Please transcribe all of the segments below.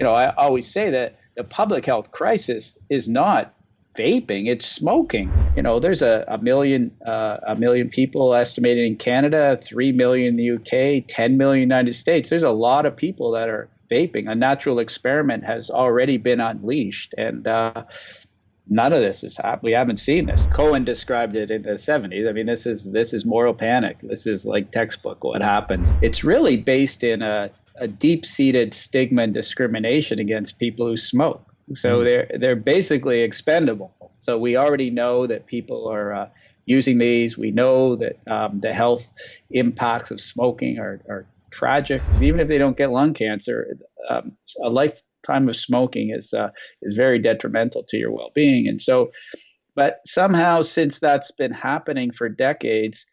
I always say that the public health crisis is not vaping, it's smoking. There's a million people estimated in Canada, 3 million in the UK, 10 million in the United States. There's a lot of people that are vaping. A natural experiment has already been unleashed, and none of this is happening. We haven't seen this. Cohen described it in the 70s. I mean, this is moral panic. This is like textbook what happens. It's really based in a deep-seated stigma and discrimination against people who smoke. So they're basically expendable. So we already know that people are using these. We know that the health impacts of smoking are tragic. Even if they don't get lung cancer, a lifetime of smoking is very detrimental to your well-being. And so, but somehow, since that's been happening for decades,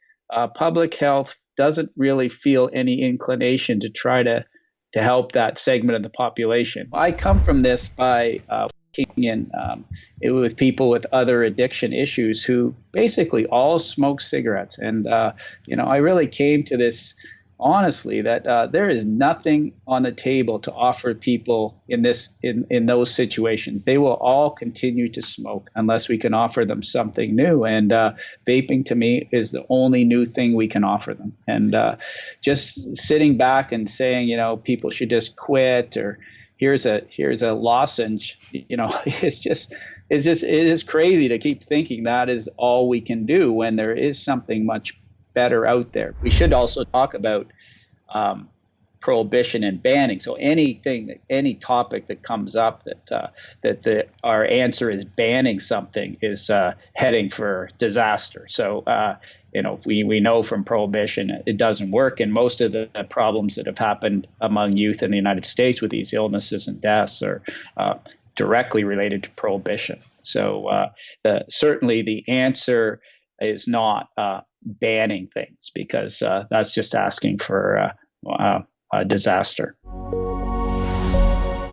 public health doesn't really feel any inclination to try to help that segment of the population. I come from this by working with people with other addiction issues who basically all smoke cigarettes. And, I really came to this honestly that there is nothing on the table to offer people in those situations. They will all continue to smoke unless we can offer them something new. And vaping to me is the only new thing we can offer them. And just sitting back and saying, people should just quit, or here's a lozenge, it is crazy to keep thinking that is all we can do when there is something much better out there. We should also talk about prohibition and banning. So any topic that comes up that our answer is banning something is heading for disaster. So we know from prohibition it doesn't work, and most of the problems that have happened among youth in the United States with these illnesses and deaths are directly related to prohibition. So certainly the answer is not banning things, because that's just asking for a disaster.